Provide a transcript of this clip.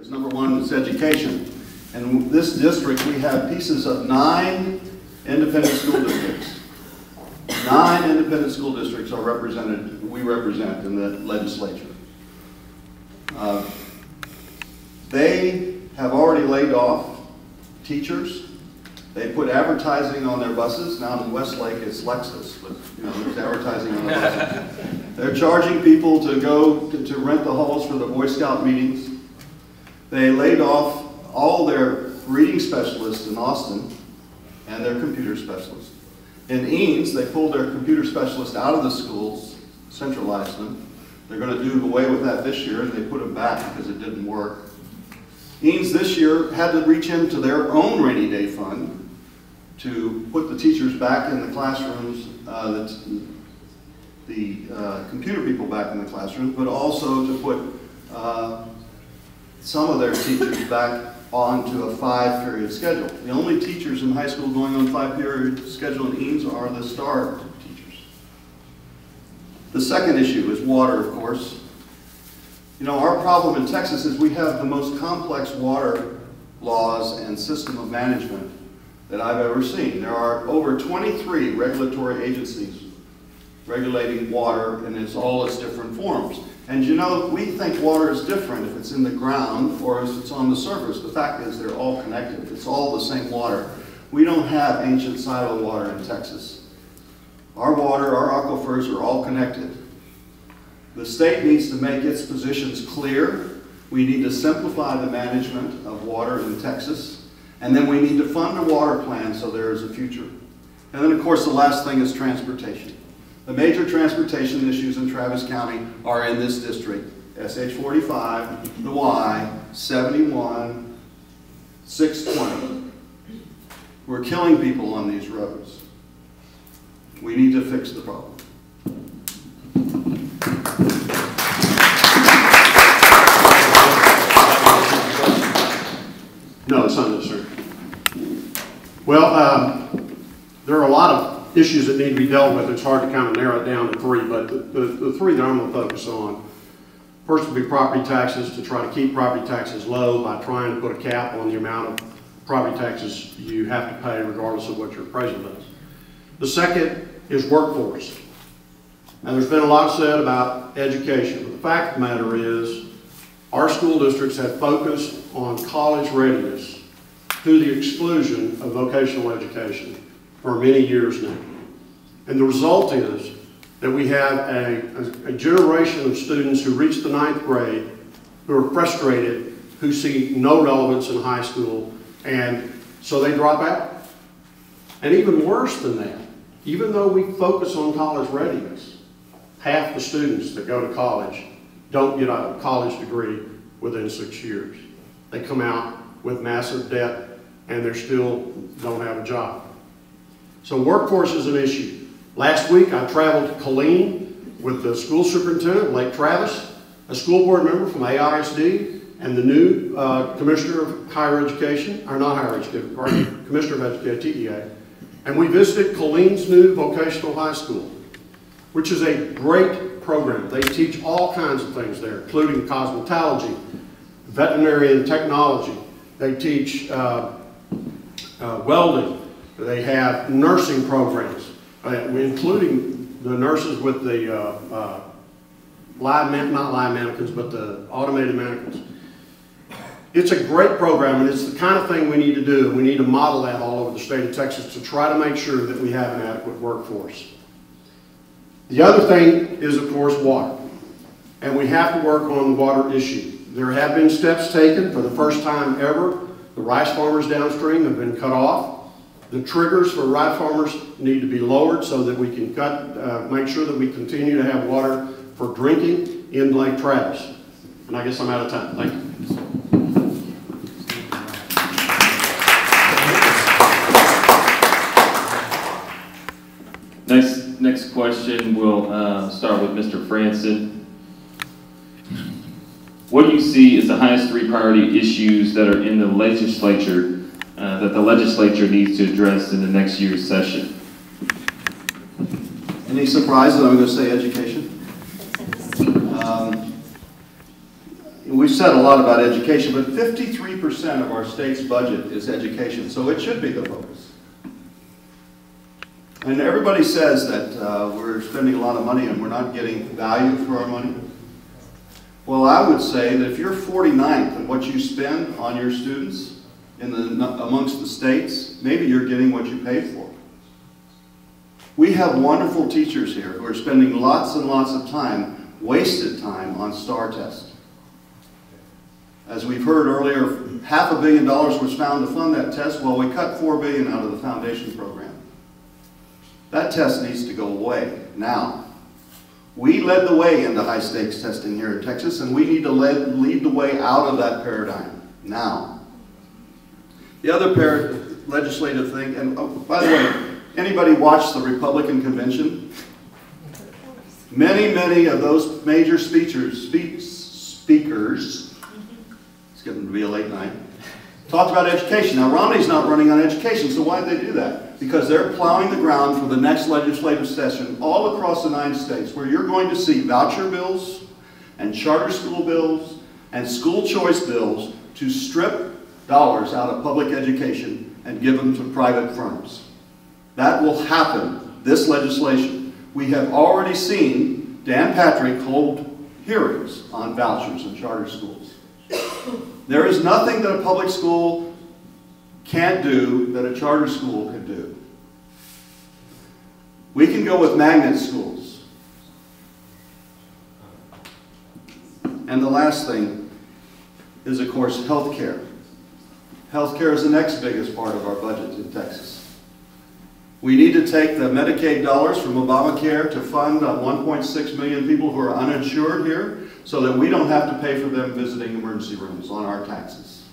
Number one is education. And in this district, we have pieces of 9 independent school districts. 9 independent school districts are represented, we represent in the legislature. They have already laid off teachers. They put advertising on their buses. Now in Westlake it's Lexus, but you know, there's advertising on the buses. They're charging people to go to rent the halls for the Boy Scout meetings. They laid off all their reading specialists in Austin and their computer specialists. In Eanes, they pulled their computer specialists out of the schools, centralized them. They're going to do away with that this year, and they put them back because it didn't work. Eanes this year had to reach into their own rainy day fund to put the teachers back in the classrooms, the computer people back in the classrooms, but also to put some of their teachers back onto a 5-period schedule. The only teachers in high school going on 5-period schedule in Eanes are the STAR teachers. The second issue is water, of course. You know, our problem in Texas is we have the most complex water laws and system of management that I've ever seen. There are over 23 regulatory agencies regulating water in all its different forms. And you know, we think water is different if it's in the ground or if it's on the surface. The fact is they're all connected. It's all the same water. We don't have ancient silo water in Texas. Our water, our aquifers are all connected. The state needs to make its positions clear. We need to simplify the management of water in Texas. And then we need to fund a water plan so there is a future. And then of course the last thing is transportation. The major transportation issues in Travis County are in this district. SH 45, the Y, 71, 620. We're killing people on these roads. We need to fix the problem. No, it's not necessary. Well, there are a lot of issues that need to be dealt with. It's hard to kind of narrow it down to 3, but the 3 that I'm going to focus on, first would be property taxes, to try to keep property taxes low by trying to put a cap on the amount of property taxes you have to pay regardless of what your appraisal does. The second is workforce. Now there's been a lot said about education, but the fact of the matter is our school districts have focused on college readiness to the exclusion of vocational education for many years now. And the result is that we have a generation of students who reach the 9th grade who are frustrated, who see no relevance in high school, and so they drop out. And even worse than that, even though we focus on college readiness, half the students that go to college don't get a college degree within 6 years. They come out with massive debt and they still don't have a job. So workforce is an issue. Last week I traveled to Killeen with the school superintendent, Lake Travis, a school board member from AISD, and the new Commissioner of Higher Education, or not Higher Education, pardon, Commissioner of Education, TEA. And we visited Killeen's new vocational high school, which is a great program. They teach all kinds of things there, including cosmetology, veterinary and technology. They teach welding. They have nursing programs, including the nurses with the not live mannequins, but the automated mannequins. It's a great program, and it's the kind of thing we need to do. We need to model that all over the state of Texas to try to make sure that we have an adequate workforce. The other thing is, of course, water. And we have to work on the water issue. There have been steps taken for the first time ever. The rice farmers downstream have been cut off. The triggers for rice farmers need to be lowered so that we can make sure that we continue to have water for drinking in Lake Travis. And I guess I'm out of time. Thank you. Next question, we'll start with Mr. Franson. What do you see as the highest 3 priority issues that are in the legislature that the legislature needs to address in the next year's session? Any surprise that I'm going to say education? We we've said a lot about education, but 53% of our state's budget is education, so it should be the focus. And everybody says that we're spending a lot of money and we're not getting value for our money. Well, I would say that if you're 49th in what you spend on your students amongst the states, maybe you're getting what you paid for. We have wonderful teachers here who are spending lots and lots of time, wasted time, on STAR test. As we've heard earlier, $500 million was found to fund that test. Well, we cut $4 billion out of the foundation program. That test needs to go away now. We led the way into high-stakes testing here in Texas, and we need to lead the way out of that paradigm now. The other legislative thing, and oh, by the way, anybody watch the Republican convention? Many of those major speakers, it's getting to be a late night, talked about education. Now, Romney's not running on education, so why did they do that? Because they're plowing the ground for the next legislative session all across the 9 states, where you're going to see voucher bills and charter school bills and school choice bills to strip dollars out of public education and give them to private firms. That will happen, this legislation. We have already seen Dan Patrick hold hearings on vouchers and charter schools. There is nothing that a public school can't do that a charter school can do. We can go with magnet schools. And the last thing is, of course, health care. Health care is the next biggest part of our budget in Texas. We need to take the Medicaid dollars from Obamacare to fund 1.6 million people who are uninsured here, so that we don't have to pay for them visiting emergency rooms on our taxes.